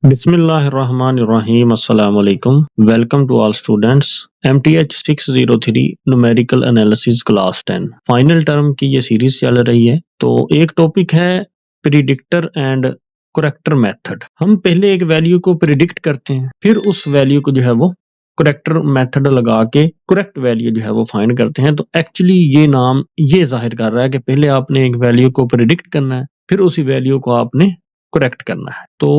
बिस्मिल्लाहिर्रहमानिर्रहीम अस्सलाम वालेकुम। Welcome to all students. MTH 603 numerical analysis class 10 final term की ये सीरीज चल रही है। तो एक टॉपिक है प्रिडिक्टर एंड करेक्टर मेथड। हम पहले एक वैल्यू को प्रिडिक्ट करते हैं, फिर उस वैल्यू को जो है वो करेक्टर मेथड लगा के करेक्ट वैल्यू जो है वो फाइंड करते हैं। तो एक्चुअली ये नाम ये जाहिर कर रहा है कि पहले आपने एक वैल्यू को प्रिडिक्ट करना है, फिर उसी वैल्यू को आपने करेक्ट करना है। तो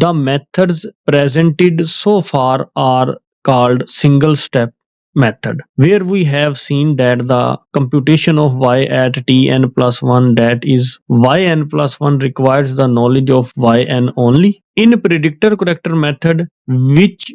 the methods presented so far are called single step method, where we have seen that the computation of y at tn plus 1, that is yn plus 1, requires the knowledge of yn only. In predictor corrector method, which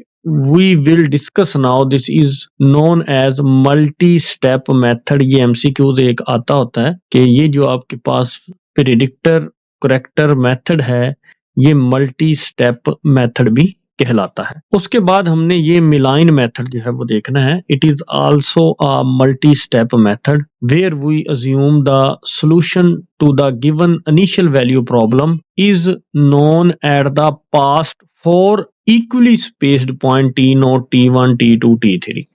we will discuss now, this is known as multi step method। ये MCQs एक आता होता है कि ये जो आपके पास predictor corrector method है ये मल्टी स्टेप मेथड भी कहलाता है। उसके बाद हमने ये मिलाइन मेथड जो है वो देखना है। It is also a multi step method where we assume the solution to the given initial value problem is known at the past four equally spaced point t0, t1, t2, t3।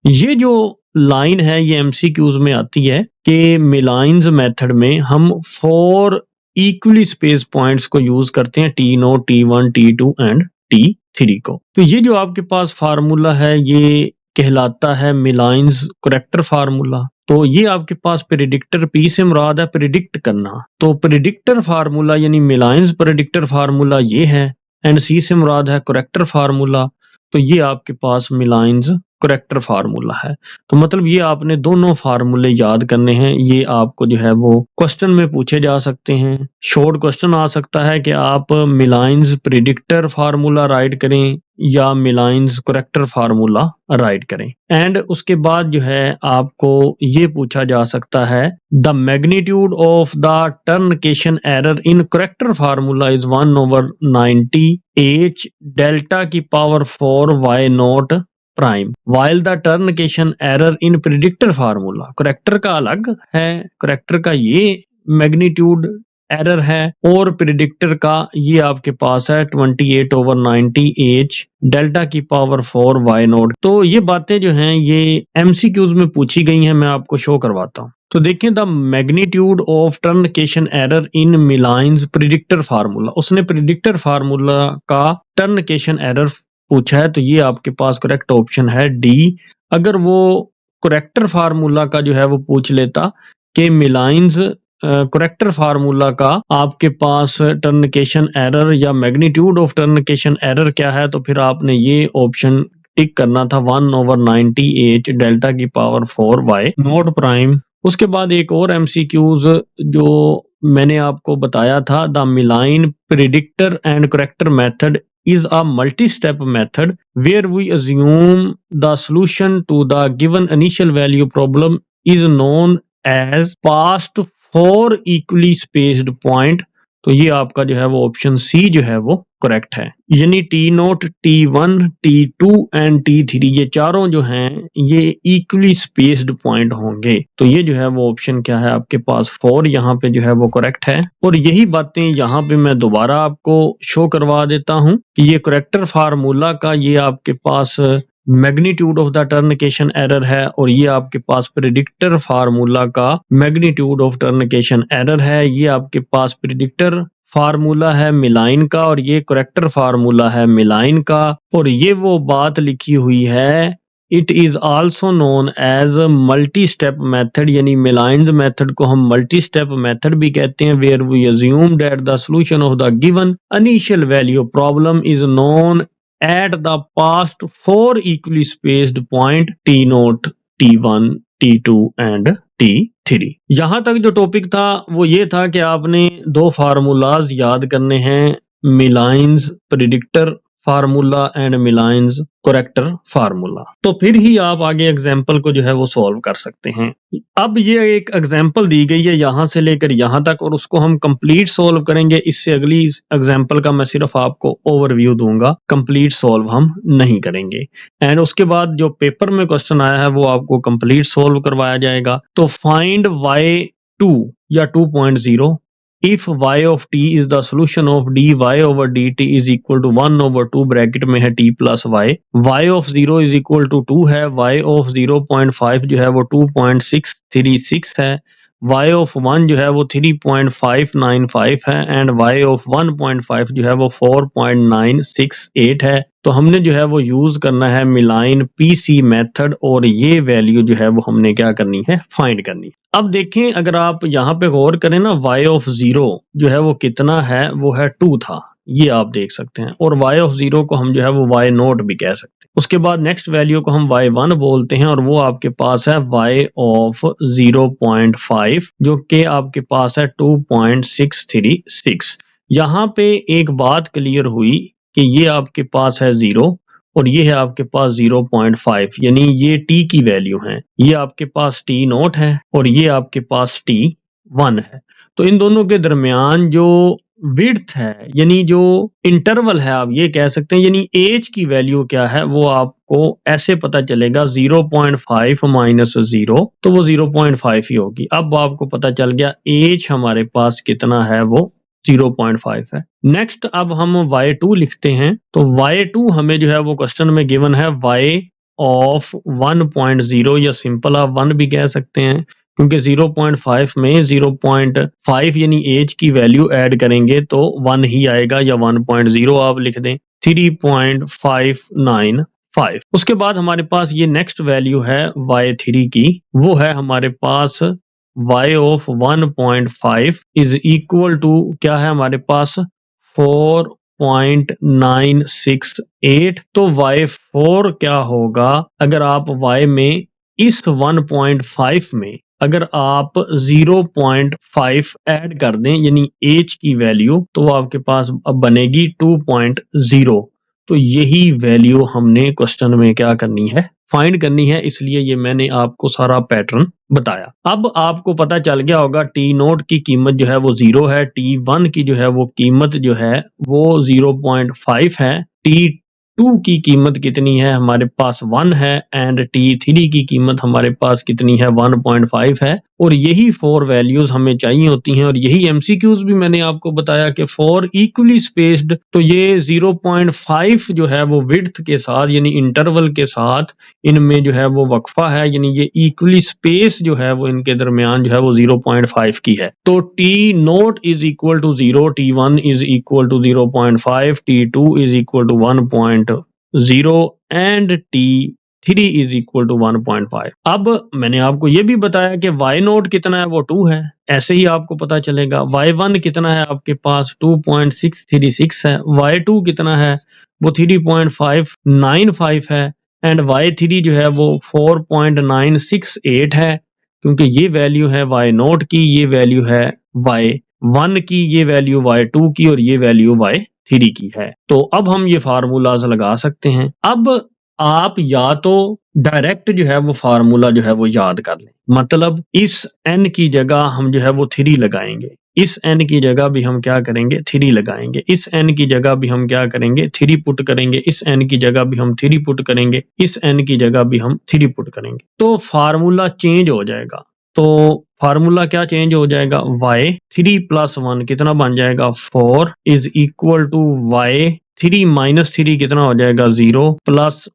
ये जो line है ये MCQs में आती है कि मिलाइंस method में हम फॉर इक्वली स्पेस पॉइंट्स को यूज करते हैं t0, t1, t2 and t3 को। तो ये जो आपके पास फार्मूला है ये कहलाता है मिलाइंस करेक्टर फार्मूला। तो ये आपके पास प्रिडिक्टर P से मुराद है प्रिडिक्ट करना, तो प्रिडिक्टर फार्मूला यानी मिलाइंस प्रिडिक्टर फार्मूला ये है, एंड C से मुराद है करेक्टर फार्मूला। तो ये आपके पास मिलाइंस करेक्टर फार्मूला है। तो मतलब ये आपने दोनों फार्मूले याद करने हैं। ये आपको जो है वो क्वेश्चन में पूछे जा सकते हैं। शॉर्ट क्वेश्चन आ सकता है कि आप मिलाइंस प्रिडिक्टर फार्मूला राइट करें या मिलाइंस करेक्टर फार्मूला राइट करें। एंड उसके बाद जो है आपको ये पूछा जा सकता है the magnitude of the truncation error in corrector formula is 1/90 h delta की power 4 y naught prime, while the truncation error in predictor formula, corrector का अलग है, करेक्टर का ये मैग्नीट्यूड एरर है और प्रिडिक्टर का ये आपके पास है 28/90 h डेल्टा की पावर 4 y नॉट। तो ये बातें जो हैं ये MCQs में पूछी गई हैं, मैं आपको शो करवाता हूँ। तो देखिए the magnitude of truncation error in Milne's predictor formula, उसने प्रिडिक्टर फार्मूला का टर्नकेशन एरर पूछा है। तो ये आपके पास करेक्ट ऑप्शन है D। अगर वो करेक्टर फार्मूला का जो है वो पूछ लेता कि मिलाइंस करेक्टर फार्मूला का आपके पास टर्नकेशन एरर या मैग्नीट्यूड ऑफ टर्नकेशन एरर क्या है, तो फिर आपने ये ऑप्शन टिक करना था 1/90 h डेल्टा की पावर 4 y नॉट प्राइम। उसके बाद एक और MCQs जो मैंने आपको बताया था, the Milne predictor and corrector method is a multi-step method where we assume the solution to the given initial value problem is known as past four equally spaced point। तो ये आपका जो है वो ऑप्शन C जो है वो correct है, यानी t0, t1, t2 and t3 ये चारों जो हैं ये इक्वली स्पेस्ड पॉइंट होंगे। तो ये जो है वो ऑप्शन क्या है आपके पास 4 यहाँ पे जो है वो करेक्ट है। और यही बातें यहाँ पे मैं दोबारा आपको शो करवा देता हूँ कि ये करेक्टर फार्मूला का ये आपके पास magnitude of the truncation error है और ये आपके पास प्रिडिक्टर फार्मूला का मैग्नीट्यूड ऑफ टर्नकेशन एरर है। ये आपके पास प्रिडिक्टर फार्मूला है मिलाइन का और ये करेक्टर फार्मूला है मिलाइन का। और ये वो बात लिखी हुई है it is also known as multi step method, यानी मिलाइंस मेथड को हम मल्टी स्टेप मेथड भी कहते हैं, where we assume that the solution of the given initial value problem is known at the past four equally spaced point t0, t1, t2 and t3। यहां तक जो topic था वो ये था कि आपने दो फार्मूलाज याद करने हैं, Milne's predictor formula and Milne's corrector formula. तो फिर ही आप आगे एग्जाम्पल को जो है वो सॉल्व कर सकते हैं। अब ये एक एग्जाम्पल दी गई है यहाँ से लेकर यहाँ तक और उसको हम कंप्लीट सॉल्व करेंगे। इससे अगली एग्जाम्पल का मैं सिर्फ आपको ओवरव्यू दूंगा, कंप्लीट सॉल्व हम नहीं करेंगे। एंड उसके बाद जो पेपर में क्वेश्चन आया है वो आपको कंप्लीट सॉल्व करवाया जाएगा। तो फाइंड y2 या 2.0 if y of t is the solution of dy over dt is equal to 1/2 bracket में है t plus y, y of 0 is equal to 2 है, y ऑफ 0.5 जो है वो 2.636 है, y ऑफ 1 जो है वो 3.595 है एंड y ऑफ 1.5 जो है वो 4.968 है। तो हमने जो है वो यूज करना है मिलाइन पीसी मेथड और ये वैल्यू जो है वो हमने क्या करनी है, फाइंड करनी है। अब देखें अगर आप यहाँ पे गौर करें ना, y ऑफ 0 जो है वो कितना है, वो है 2 था, ये आप देख सकते हैं, और y ऑफ 0 को हम जो है वो y नोट भी कह सकते हैं। उसके बाद नेक्स्ट वैल्यू को हम y1 बोलते हैं और वो आपके पास है y ऑफ 0.5 जो कि आपके पास है 2.636। यहाँ पे एक बात क्लियर हुई कि ये आपके पास है 0 और ये है आपके पास 0.5, यानी ये t की वैल्यू है, ये आपके पास t नोट है और ये आपके पास t1 है। तो इन दोनों के दरमियान जो विड्थ है यानी जो इंटरवल है आप ये कह सकते हैं, यानी एज की वैल्यू क्या है वो आपको ऐसे पता चलेगा 0.5 माइनस 0 तो वो 0.5 ही होगी। अब आपको पता चल गया एज हमारे पास कितना है, वो 0.5 है। नेक्स्ट अब हम y2 लिखते हैं, तो y2 हमें जो है वो क्वेश्चन में गिवन है y ऑफ 1.0 या सिंपल आप 1 भी कह सकते हैं क्योंकि 0.5 में 0.5 यानी एज की वैल्यू ऐड करेंगे तो 1 ही आएगा, या 1.0 आप लिख दें, 3.595। उसके बाद हमारे पास ये नेक्स्ट वैल्यू है y3 की, वो है हमारे पास y of 1.5 is equal to क्या है हमारे पास 4.968। तो y4 क्या होगा अगर आप y में इस 1.5 में अगर आप 0.5 ऐड कर दें यानी एज की वैल्यू, तो वो आपके पास अब बनेगी 2.0। तो यही वैल्यू हमने क्वेश्चन में क्या करनी है, फाइंड करनी है, इसलिए ये मैंने आपको सारा पैटर्न बताया। अब आपको पता चल गया होगा टी नोट की कीमत जो है वो 0 है, T1 की जो है वो कीमत जो है वो 0.5 है, T2 की कीमत कितनी है हमारे पास 1 है एंड T3 की कीमत हमारे पास कितनी है 1.5 है। और यही 4 वैल्यूज हमें चाहिए होती हैं और यही एमसीक्यूज भी मैंने आपको बताया कि 4 इक्वली स्पेस्ड, तो ये 0.5 जो है वो विड्थ के साथ यानी इंटरवल के साथ इनमें जो है वो वक्फा है, यानी ये इक्वली स्पेस जो है वो इनके दरमियान जो है वो 0.5 की है। तो T naught is equal to 0, T1 is equal to 0.5, T2 is equal to 1.0 and T3 is equal to 1.5। अब मैंने आपको ये भी बताया कि y नोट कितना है वो 2 है, ऐसे ही आपको पता चलेगा y1 कितना है आपके पास 2.636 है, y2 कितना है वो 3.595 है एंड y3 जो है वो 4.968 है, क्योंकि ये वैल्यू है y नोट की, ये वैल्यू है y1 की, ये वैल्यू y2 की और ये वैल्यू y3 की है। तो अब हम ये फार्मूलाज लगा सकते हैं। अब आप या तो डायरेक्ट जो है वो फार्मूला जो है वो याद कर लें, मतलब इस n की जगह हम जो है वो 3 लगाएंगे, इस n की जगह भी हम क्या करेंगे 3 लगाएंगे, इस n की जगह भी हम क्या करेंगे 3 पुट करेंगे, इस n की जगह भी हम 3 पुट करेंगे, इस n की जगह भी हम 3 पुट करेंगे, तो फार्मूला चेंज हो जाएगा। तो फार्मूला क्या चेंज हो जाएगा, y3 प्लस 1 कितना बन जाएगा 4 is equal to y3 minus 3 कितना हो जाएगा 0 प्लस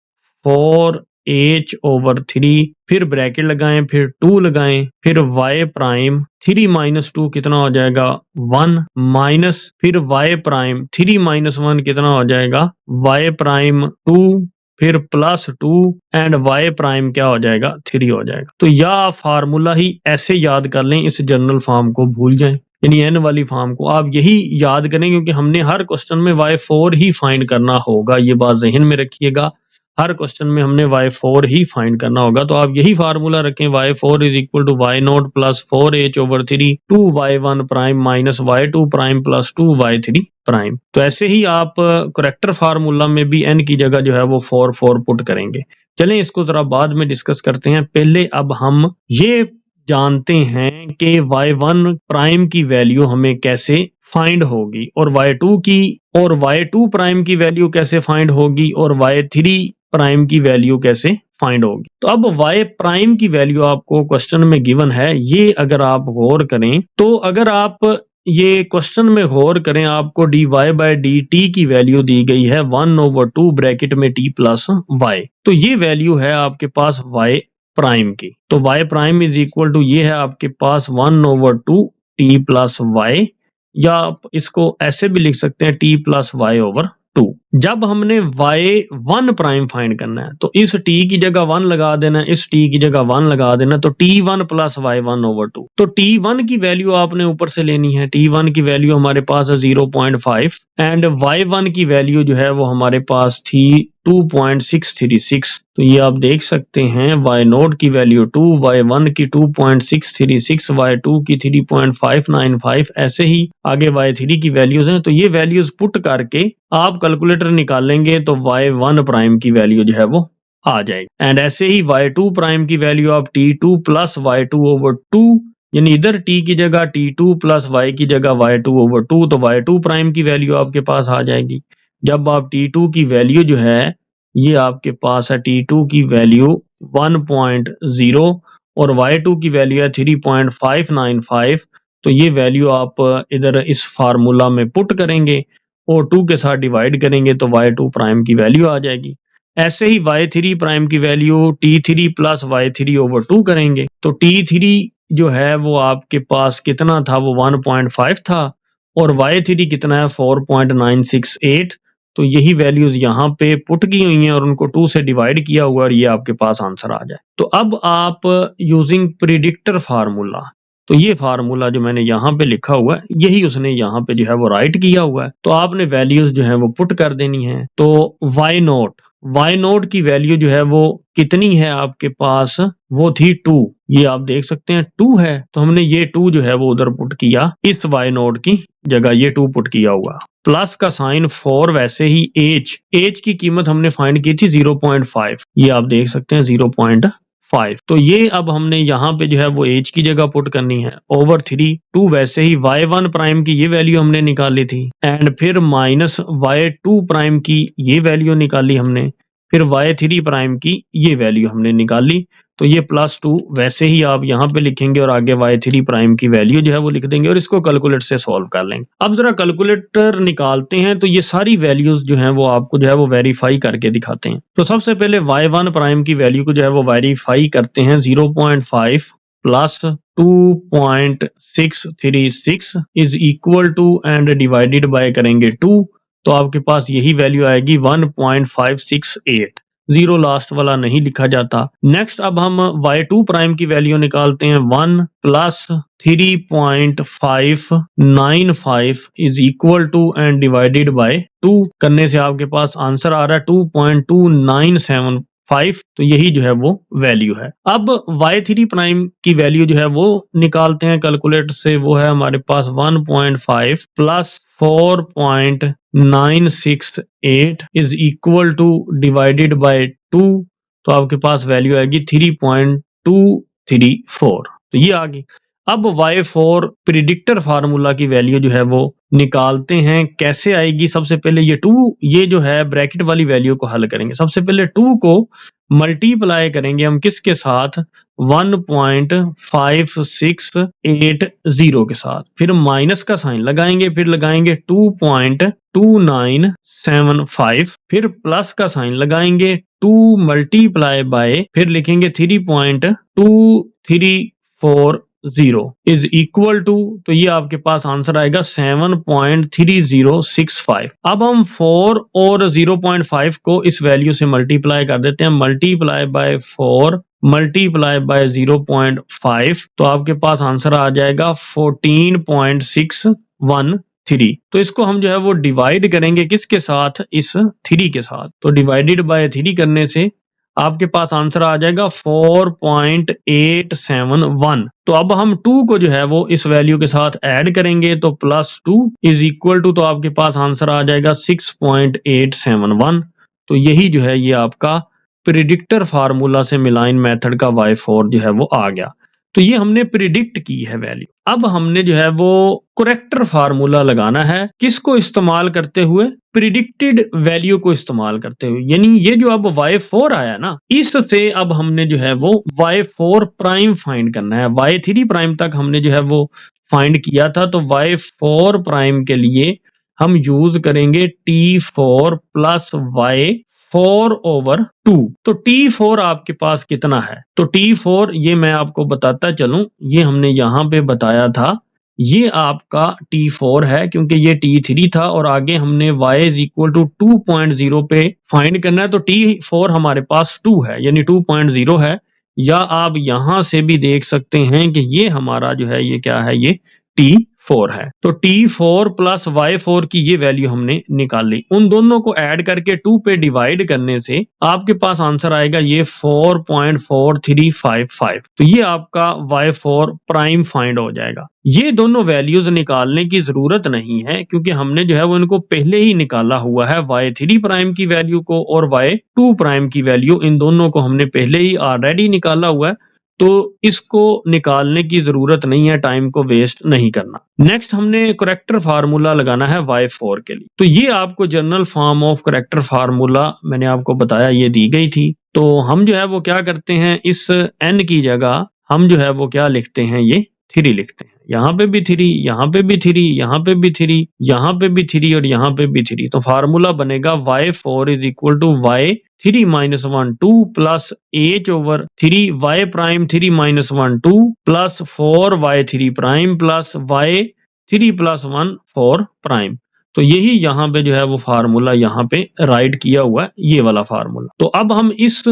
4h ओवर 3, फिर ब्रैकेट लगाएं, फिर 2 लगाएं, फिर y प्राइम 3 माइनस 2 कितना हो जाएगा 1 माइनस फिर y प्राइम 3 माइनस 1 कितना हो जाएगा y प्राइम 2 फिर प्लस 2 एंड y प्राइम क्या हो जाएगा 3 हो जाएगा। तो या फार्मूला ही ऐसे याद कर लें, इस जनरल फॉर्म को भूल जाएं, यानी n वाली फॉर्म को आप यही याद करें क्योंकि हमने हर क्वेश्चन में y4 ही फाइंड करना होगा, ये बात जहन में रखिएगा, हर क्वेश्चन में हमने y4 ही फाइंड करना होगा। तो आप यही फार्मूला रखें y4 is equal to y naught plus 4h over 3 2y1 prime minus y2 prime plus 2y3 prime. तो ऐसे ही आप करेक्टर फार्मूला में भी n की जगह जो है वो 4 पुट करेंगे। चलें इसको जरा बाद में डिस्कस करते हैं, पहले अब हम ये जानते हैं कि y1 प्राइम की वैल्यू हमें कैसे फाइंड होगी और y2 प्राइम की वैल्यू कैसे फाइंड होगी और y3 प्राइम की वैल्यू कैसे फाइंड होगी। तो अब y प्राइम की वैल्यू आपको क्वेश्चन में गिवन है, ये अगर आप गौर करें तो अगर आप ये क्वेश्चन में गौर करें, आपको dy बाई डी टी की वैल्यू दी गई है 1/2 ब्रैकेट में t प्लस वाई। तो ये वैल्यू है आपके पास y प्राइम की। तो y prime is equal to ये है आपके पास 1/2 t प्लस वाई, या आप इसको ऐसे भी लिख सकते हैं t प्लस वाई ओवर 2। जब हमने y1 प्राइम फाइंड करना है तो इस t की जगह 1 लगा देना है, इस t की जगह 1 लगा देना, तो t1 प्लस y1/2। तो t1 की वैल्यू आपने ऊपर से लेनी है। t1 की वैल्यू हमारे पास है 0.5 एंड y1 की वैल्यू जो है वो हमारे पास थी 2.636। तो ये आप देख सकते हैं y0 की वैल्यू 2, y1 की 2.636, y2 की 3.595, ऐसे ही आगे y3 की वैल्यूज हैं। तो ये वैल्यूज पुट करके आप कैलकुलेटर निकालेंगे तो y1 प्राइम की वैल्यू जो है वो आ जाएगी। एंड ऐसे ही y2 प्राइम की वैल्यू आप t2 प्लस y2/2, यानी इधर t की जगह t2 प्लस y की जगह y2/2, तो y2 प्राइम की वैल्यू आपके पास आ जाएगी। जब आप t2 की वैल्यू जो है ये आपके पास है t2 की वैल्यू 1.0 और y2 की वैल्यू है 3.595, तो ये वैल्यू आप इधर इस फार्मूला में पुट करेंगे और 2 के साथ डिवाइड करेंगे तो y2 प्राइम की वैल्यू आ जाएगी। ऐसे ही y3 प्राइम की वैल्यू t3 प्लस y3/2 करेंगे तो t3 जो है वो आपके पास कितना था, वो 1.5 था और y3 कितना है 4.968। तो यही वैल्यूज यहाँ पे पुट की हुई हैं और उनको 2 से डिवाइड किया हुआ और ये आपके पास आंसर आ जाए। तो अब आप यूजिंग प्रिडिक्टर फार्मूला, तो ये फार्मूला जो मैंने यहाँ पे लिखा हुआ है यही उसने यहाँ पे जो है वो राइट किया हुआ है। तो आपने वैल्यूज जो है वो पुट कर देनी है। तो y0 की वैल्यू जो है वो कितनी है आपके पास, वो थी 2। ये आप देख सकते हैं 2 है, तो हमने ये 2 जो है वो उधर पुट किया, इस y0 की जगह ये 2 पुट किया हुआ। प्लस का साइन 4, वैसे ही एच की कीमत हमने फाइंड की थी 0.5, ये आप देख सकते हैं 0.5। तो ये अब हमने यहाँ पे जो है वो एच की जगह पुट करनी है ओवर 3, 2 वैसे ही y1 प्राइम की ये वैल्यू हमने निकाली थी एंड फिर माइनस y2 प्राइम की ये वैल्यू निकाली हमने, फिर y3 प्राइम की ये वैल्यू हमने निकाली। तो ये +2 वैसे ही आप यहाँ पे लिखेंगे और आगे y3 प्राइम की वैल्यू जो है वो लिख देंगे और इसको कैलकुलेटर से सॉल्व कर लेंगे। अब जरा कैलकुलेटर निकालते हैं तो ये सारी वैल्यूज जो हैं वो आपको जो है वो वेरीफाई करके दिखाते हैं। तो सबसे पहले y1 प्राइम की वैल्यू को जो है वो वेरीफाई करते हैं। 0.5 plus 2.636 is equal to and divided by करेंगे 2, तो आपके पास यही वैल्यू आएगी 1.568। जीरो लास्ट वाला नहीं लिखा जाता। नेक्स्ट अब हम y2 प्राइम की वैल्यू निकालते हैं। 1 plus 3.595 is equal to and divided by 2 करने से आपके पास आंसर आ रहा है 2.2975। तो यही जो है वो वैल्यू है। अब y3 प्राइम की वैल्यू जो है वो निकालते हैं कैलकुलेटर से। वो है हमारे पास 1.5 plus 4.968 is equal two divided by 2, तो आपके पास वैल्यू आएगी 3.234। तो ये आ गई। अब y4 प्रिडिक्टर फार्मूला की वैल्यू जो है वो निकालते हैं। कैसे आएगी, सबसे पहले ये 2 ये जो है ब्रैकेट वाली वैल्यू को हल करेंगे। सबसे पहले 2 को मल्टीप्लाई करेंगे हम किसके साथ, 1.5680 के साथ, फिर माइनस का साइन लगाएंगे, फिर लगाएंगे 2.2975, फिर प्लस का साइन लगाएंगे 2 मल्टीप्लाई बाय, फिर लिखेंगे 3.2340 इज इक्वल टू, तो ये आपके पास आंसर आएगा 7.3065। अब हम 4 और 0.5 को इस वैल्यू से मल्टीप्लाई कर देते हैं। मल्टीप्लाई बाय 4 मल्टीप्लाई बाय 0.5, तो आपके पास आंसर आ जाएगा 14.613। तो इसको हम जो है वो डिवाइड करेंगे किसके साथ, इस 3 के साथ। तो डिवाइडेड बाय 3 करने से आपके पास आंसर आ जाएगा 4.871। तो अब हम 2 को जो है वो इस वैल्यू के साथ ऐड करेंगे तो +2 इज इक्वल टू, तो आपके पास आंसर आ जाएगा 6.871। तो यही जो है ये आपका प्रिडिक्टर फार्मूला से मिलाइन मेथड का y4 जो है वो आ गया। तो ये हमने प्रिडिक्ट की है वैल्यू। अब हमने जो है वो करेक्टर फार्मूला लगाना है, किसको इस्तेमाल करते हुए, प्रिडिक्टेड वैल्यू को इस्तेमाल करते हुए। यानी ये जो अब y4 आया ना, इससे अब हमने जो है वो y4 प्राइम फाइंड करना है। y3 प्राइम तक हमने जो है वो फाइंड किया था, तो y4 प्राइम के लिए हम यूज करेंगे t4 प्लस y4/2। तो t4 आपके पास कितना है, तो t4 ये मैं आपको बताता चलूं, ये हमने यहां पे बताया था, ये आपका t4 है क्योंकि ये t3 था और आगे हमने y इज इक्वल टू 2.0 पे फाइंड करना है, तो t4 हमारे पास 2 है यानी 2.0 है। या आप यहां से भी देख सकते हैं कि ये हमारा जो है ये क्या है, ये t4 है। तो t4 प्लस y4 की ये वैल्यू हमने निकाली, उन दोनों को ऐड करके 2 पे डिवाइड करने से आपके पास आंसर आएगा ये 4.4355। तो ये आपका y4 प्राइम फाइंड हो जाएगा। ये दोनों वैल्यूज निकालने की जरूरत नहीं है क्योंकि हमने जो है वो इनको पहले ही निकाला हुआ है, y3 प्राइम की वैल्यू को और y2 प्राइम की वैल्यू, इन दोनों को हमने पहले ही ऑलरेडी निकाला हुआ है, तो इसको निकालने की जरूरत नहीं है, टाइम को वेस्ट नहीं करना। नेक्स्ट हमने करेक्टर फार्मूला लगाना है y4 के लिए, तो ये आपको general form of character formula मैंने आपको बताया ये दी गई थी। तो हम जो है वो क्या करते हैं, इस n की जगह हम जो है वो क्या लिखते हैं, ये 3 लिखते हैं। यहाँ पे भी 3, यहाँ पे भी 3, यहाँ पे भी 3, यहाँ पे भी 3 और यहाँ पे भी 3। तो फार्मूला बनेगा y4 is equal to y3 minus 1 2 plus h/3 y prime 3 minus 1 2 plus 4y3 prime plus y3 plus 1 4 prime. तो यही यहाँ पे जो है वो फार्मूला यहाँ पे राइट किया हुआ है, ये वाला फार्मूला। तो अब हम इस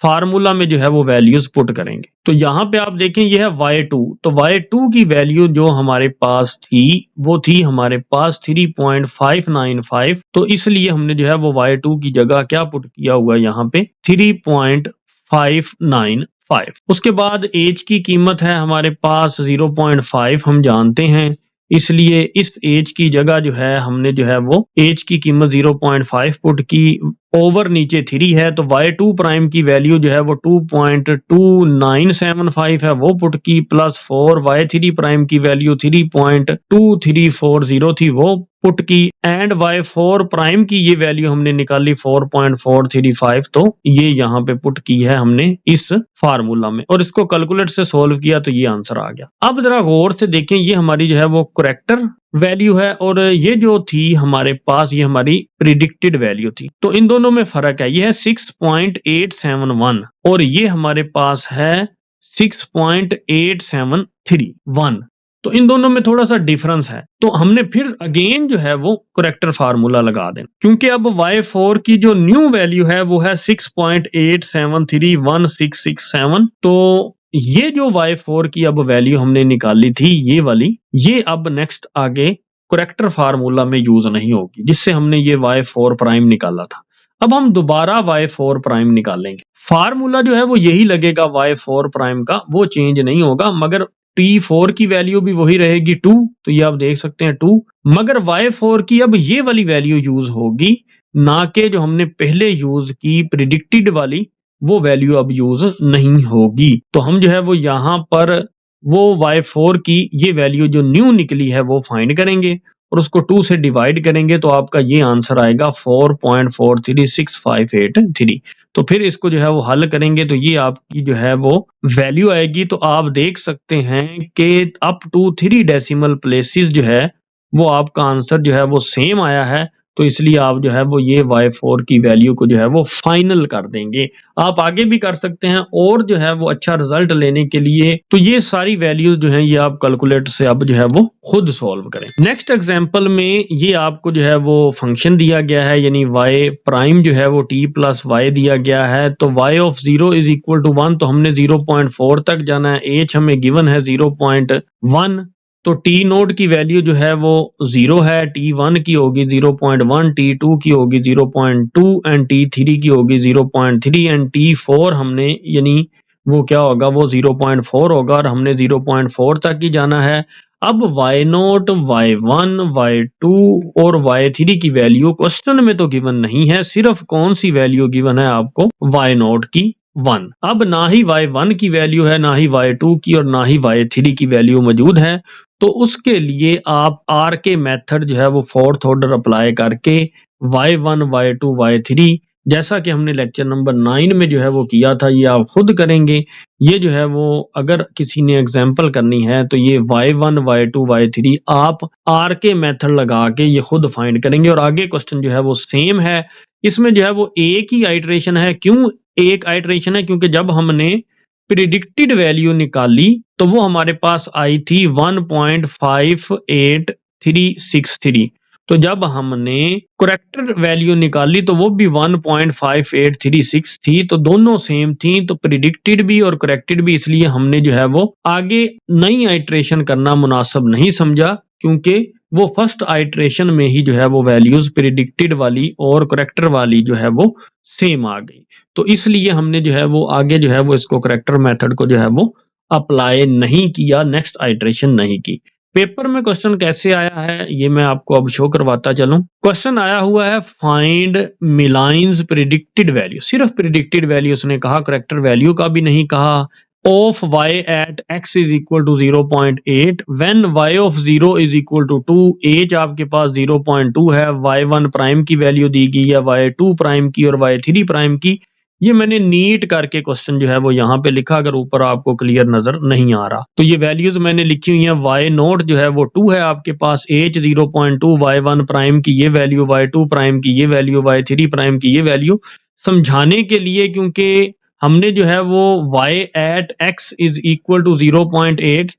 फार्मूला में जो है वो वैल्यूज पुट करेंगे। तो यहाँ पे आप देखें ये है y2, तो y2 की वैल्यू जो हमारे पास थी वो थी हमारे पास 3.595, तो इसलिए हमने जो है वो y2 की जगह क्या पुट किया हुआ है यहाँ पे 3.595। उसके बाद h की कीमत है हमारे पास 0.5 हम जानते हैं, इसलिए इस एज की जगह जो है हमने जो है वो एज की कीमत 0.5 पुट की, ओवर नीचे 3 है, तो y2 प्राइम की वैल्यू जो है वो 2.2975 है वो पुट की, प्लस 4 y3 प्राइम की वैल्यू 3.2340 थी वो पुट की, एंड y4 प्राइम की ये वैल्यू हमने निकाली 4.435, तो ये यहाँ पे पुट की है हमने इस फार्मूला में और इसको कैलकुलेट से सोल्व किया तो ये आंसर आ गया। अब जरा गौर से देखें, ये हमारी जो है वो करेक्टर वैल्यू है और ये जो थी हमारे पास ये हमारी प्रिडिक्टेड वैल्यू थी। तो इन दोनों में फर्क है, ये है 6.871 और ये हमारे पास है 6.8731। तो इन दोनों में थोड़ा सा डिफरेंस है, तो हमने फिर अगेन जो है वो करेक्टर फार्मूला लगा देना, क्योंकि अब y4 की जो न्यू वैल्यू है वो है 6.873167। तो ये जो y4 की अब वैल्यू हमने निकाली थी ये वाली, ये अब नेक्स्ट आगे करेक्टर फार्मूला में यूज नहीं होगी, जिससे हमने ये y4 प्राइम निकाला था। अब हम दोबारा y4 प्राइम निकालेंगे, फार्मूला जो है वो यही लगेगा y4 प्राइम का, वो चेंज नहीं होगा, मगर t4 की वैल्यू भी वही रहेगी 2, तो ये आप देख सकते हैं 2, मगर y4 की अब ये वाली वैल्यू यूज होगी, ना कि जो हमने पहले यूज की प्रिडिक्टेड वाली, वो वैल्यू अब यूज नहीं होगी। तो हम जो है वो यहाँ पर वो y4 की ये वैल्यू जो न्यू निकली है वो फाइंड करेंगे और उसको 2 से डिवाइड करेंगे, तो आपका ये आंसर आएगा 4.436583। तो फिर इसको जो है वो हल करेंगे तो ये आपकी जो है वो वैल्यू आएगी। तो आप देख सकते हैं कि अप टू 3 डेसिमल प्लेसेस जो है वो आपका आंसर जो है वो सेम आया है, तो इसलिए आप जो है वो ये y4 की वैल्यू को जो है वो फाइनल कर देंगे। आप आगे भी कर सकते हैं और जो है वो अच्छा रिजल्ट लेने के लिए, तो ये सारी वैल्यूज जो है ये आप कैलकुलेटर से अब जो है वो खुद सॉल्व करें। नेक्स्ट एग्जांपल में ये आपको जो है वो फंक्शन दिया गया है, यानी y प्राइम जो है वो t प्लस y दिया गया है, तो y of 0 is equal to 1, तो हमने 0.4 तक जाना है, h हमें गिवन है 0.1, तो टी नोट की वैल्यू जो है वो 0 है, t1 की होगी 0.1, t2 की होगी 0.2 एंड t3 की होगी 0.3 एंड t4 हमने यानी वो क्या होगा, वो 0.4 होगा और हमने 0.4 तक ही जाना है। अब y0, y1, y2 और y3 की वैल्यू क्वेश्चन में तो गिवन नहीं है, सिर्फ कौन सी वैल्यू गिवन है आपको, y0 की 1। अब ना ही y1 की वैल्यू है, ना ही y2 की और ना ही y3 की वैल्यू मौजूद है, तो उसके लिए आप आर के मेथड जो है वो फोर्थ ऑर्डर अप्लाई करके y1, y2, y3 जैसा कि हमने लेक्चर नंबर 9 में जो है वो किया था, ये आप खुद करेंगे। ये जो है वो अगर किसी ने एग्जाम्पल करनी है तो ये y1 y2 y3 आप आर के मेथड लगा के ये खुद फाइंड करेंगे। और आगे क्वेश्चन जो है वो सेम है, इसमें जो है वो एक ही आइट्रेशन है। क्यों एक आइट्रेशन है? क्योंकि जब हमने प्रिडिक्टेड वैल्यू निकाली तो वो हमारे पास आई थी 1.58363। तो जब हमने करेक्टर वैल्यू निकाली तो वो भी 1.5836 थी, तो दोनों सेम थी। तो प्रिडिक्टेड भी और करेक्टेड भी, इसलिए हमने जो है वो आगे नई आइट्रेशन करना मुनासिब नहीं समझा, क्योंकि वो फर्स्ट आइट्रेशन में ही जो है वो वैल्यूज प्रिडिक्टेड वाली और करेक्टर वाली जो है वो सेम आ गई। तो इसलिए हमने जो है वो आगे जो है वो इसको करेक्टर मेथड को जो है वो अप्लाई नहीं किया, नेक्स्ट आइट्रेशन नहीं की। पेपर में क्वेश्चन कैसे आया है ये मैं आपको अब शो करवाता चलूं। क्वेश्चन आया हुआ है फाइंड मिलाइंस प्रिडिक्टेड वैल्यू, सिर्फ प्रिडिक्टेड वैल्यू उसने कहा, करेक्टर वैल्यू का भी नहीं कहा। Of y at x is equal to 0.8 when y of 0 is equal to 2, as आपके पास 0.2 है, y1 प्राइम की वैल्यू दी गई है, y2 प्राइम की और y3 प्राइम की। ये मैंने नीट करके क्वेश्चन जो है वो यहाँ पे लिखा, अगर ऊपर आपको क्लियर नजर नहीं आ रहा तो ये वैल्यूज मैंने लिखी हुई है। y नोट जो है वो 2 है आपके पास, h 0.2, y1 प्राइम की ये वैल्यू, y2 प्राइम की ये वैल्यू, y3 प्राइम की ये वैल्यू। समझाने के लिए, क्योंकि हमने जो है वो y at x is equal to 0.8,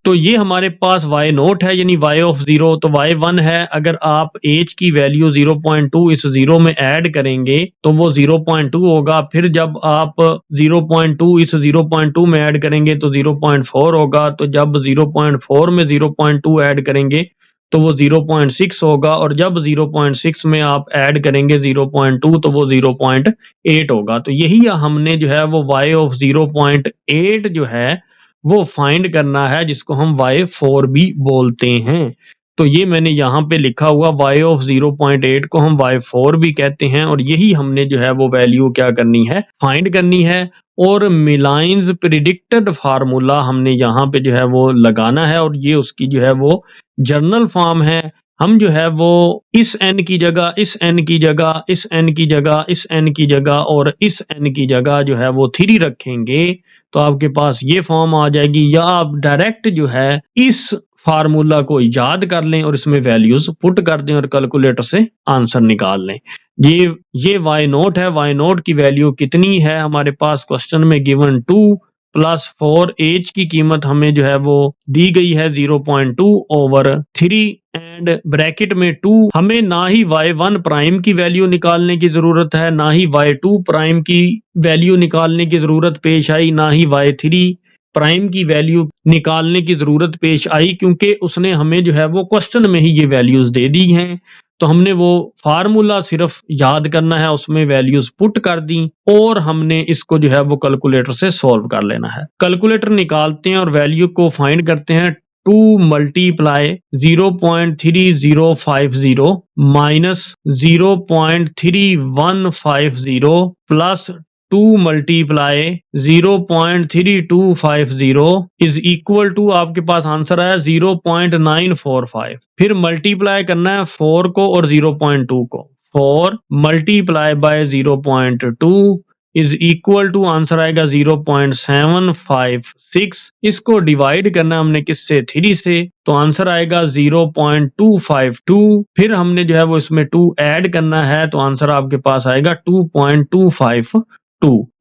तो ये हमारे पास y नोट है यानी y ऑफ 0, तो y1 है। अगर आप h की वैल्यू 0.2 इस 0 में ऐड करेंगे तो वो 0.2 होगा। फिर जब आप 0.2 इस 0.2 में ऐड करेंगे तो 0.4 होगा। तो जब 0.4 में 0.2 ऐड करेंगे तो वो 0.6 होगा, और जब 0.6 में आप ऐड करेंगे 0.2 तो वो 0.8 होगा। तो यही हमने जो है वो y ऑफ 0.8 जो है वो फाइंड करना है, जिसको हम y4 भी बोलते हैं। तो ये मैंने यहाँ पे लिखा हुआ, y ऑफ 0.8 को हम y4 भी कहते हैं, और यही हमने जो है वो वैल्यू क्या करनी है, फाइंड करनी है। और मिलाइंस प्रिडिक्टेड फार्मूला हमने यहाँ पे जो है वो लगाना है, और ये उसकी जो है वो जर्नल फॉर्म है। हम जो है वो इस n की जगह, इस n की जगह, इस n की जगह, इस n की जगह और इस n की जगह जो है वो 3 रखेंगे तो आपके पास ये फॉर्म आ जाएगी। या आप डायरेक्ट जो है इस फार्मूला को याद कर लें और इसमें वैल्यूज पुट कर दें और कैलकुलेटर से आंसर निकाल लें। ये y नोट है, y नोट की वैल्यू कितनी है हमारे पास क्वेश्चन में गिवन 2 प्लस 4, एज की कीमत हमें जो है वो दी गई है 0.2 ओवर 3 एंड ब्रैकेट में 2। हमें ना ही y1 प्राइम की वैल्यू निकालने की जरूरत है, ना ही y2 प्राइम की वैल्यू निकालने की जरूरत पेश आई, ना ही y3 प्राइम की वैल्यू निकालने की जरूरत पेश आई, क्योंकि उसने हमें जो है वो क्वेश्चन में ही ये वैल्यूज दे दी हैं। तो हमने वो फार्मूला सिर्फ याद करना है, उसमें वैल्यूज पुट कर दी और हमने इसको जो है वो कैलकुलेटर से सॉल्व कर लेना है। कैलकुलेटर निकालते हैं और वैल्यू को फाइंड करते हैं। 2 multiply 0.3050 minus 0.3150 plus 2 multiply 0.3250 is equal to, आपके पास आंसर आया 0.945। फिर मल्टीप्लाई करना है 4 को और 0.2 को। 4 multiply by 0.2 is equal to, answer आएगा 0.756। इसको डिवाइड करना हमने किससे, 3 से, तो आंसर आएगा 0.252। फिर हमने जो है वो इसमें 2 ऐड करना है तो आंसर आपके पास आएगा 2.252।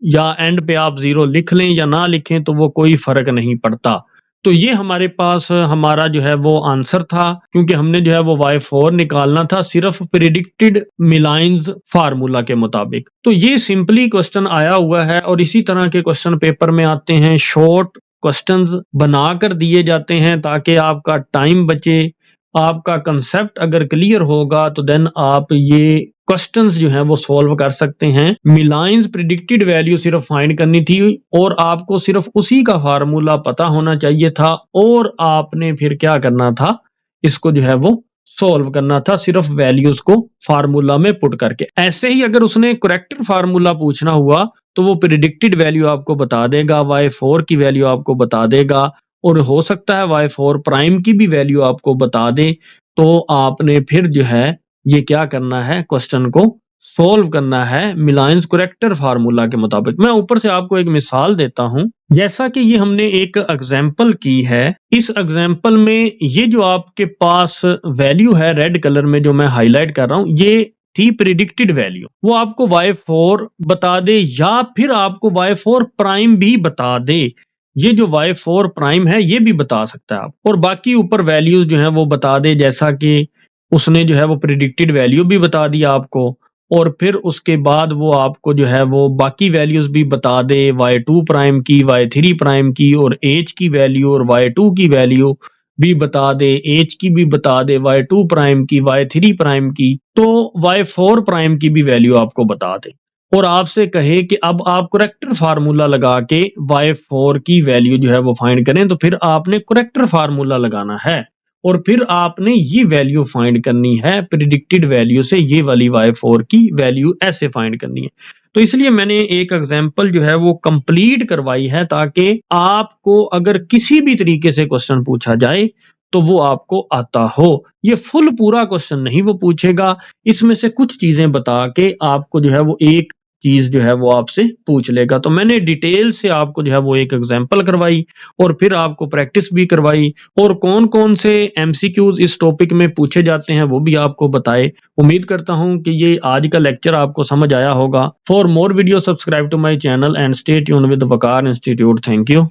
या एंड पे आप 0 लिख लें या ना लिखें तो वो कोई फर्क नहीं पड़ता। तो ये हमारे पास हमारा जो है वो आंसर था, क्योंकि हमने जो है वो y4 निकालना था सिर्फ प्रिडिक्टेड मिलाइंस फार्मूला के मुताबिक। तो ये सिंपली क्वेश्चन आया हुआ है, और इसी तरह के क्वेश्चन पेपर में आते हैं, शॉर्ट क्वेश्चंस बनाकर दिए जाते हैं ताकि आपका टाइम बचे। आपका कंसेप्ट अगर क्लियर होगा तो देन आप ये क्वेश्चंस जो हैं वो सॉल्व कर सकते हैं। मिलाइंस प्रिडिक्टेड वैल्यू सिर्फ फाइंड करनी थी और आपको सिर्फ उसी का फार्मूला पता होना चाहिए था, और आपने फिर क्या करना था, इसको जो है वो सॉल्व करना था सिर्फ वैल्यूज को फार्मूला में पुट करके। ऐसे ही अगर उसने करेक्ट फार्मूला पूछना हुआ तो वो प्रिडिक्टेड वैल्यू आपको बता देगा, y4 की वैल्यू आपको बता देगा, और हो सकता है y4 प्राइम की भी वैल्यू आपको बता दे। तो आपने फिर जो है ये क्या करना है, क्वेश्चन को सोल्व करना है मिलायंस करेक्टर फार्मूला के मुताबिक। मैं ऊपर से आपको एक मिसाल देता हूं। जैसा कि ये हमने एक एग्जाम्पल की है, इस एग्जाम्पल में ये जो आपके पास वैल्यू है रेड कलर में जो मैं हाईलाइट कर रहा हूं, ये थी प्रिडिक्टेड वैल्यू। वो आपको y4 बता दे या फिर आपको y4 प्राइम भी बता दे। ये जो y4 प्राइम है ये भी बता सकता है आप, और बाकी ऊपर वैल्यूज जो है वो बता दे, जैसा कि उसने जो है वो प्रिडिक्टेड वैल्यू भी बता दिया आपको, और फिर उसके बाद वो आपको जो है वो बाकी वैल्यूज भी बता दे, y2 प्राइम की, y3 प्राइम की, और h की वैल्यू और y2 की वैल्यू भी बता दे, h की भी बता दे, y2 प्राइम की, y3 प्राइम की, तो y4 प्राइम की भी वैल्यू आपको बता दे, और आपसे कहे कि अब आप करेक्टर फार्मूला लगा के y4 की वैल्यू जो है वो फाइंड करें, तो फिर आपने करेक्टर फार्मूला लगाना है और फिर आपने ये वैल्यू फाइंड करनी है प्रिडिक्टेड वैल्यू से। ये वाली y4 की वैल्यू ऐसे फाइंड करनी है। तो इसलिए मैंने एक एग्जांपल जो है वो कंप्लीट करवाई है, ताकि आपको अगर किसी भी तरीके से क्वेश्चन पूछा जाए तो वो आपको आता हो। ये फुल पूरा क्वेश्चन नहीं वो पूछेगा, इसमें से कुछ चीजें बता के आपको जो है वो एक चीज जो है वो आपसे पूछ लेगा। तो मैंने डिटेल से आपको जो है वो एक एग्जांपल करवाई और फिर आपको प्रैक्टिस भी करवाई, और कौन कौन से एमसीक्यूज इस टॉपिक में पूछे जाते हैं वो भी आपको बताए। उम्मीद करता हूं कि ये आज का लेक्चर आपको समझ आया होगा। For more video subscribe to my channel and stay tuned with Waqar institute. Thank you.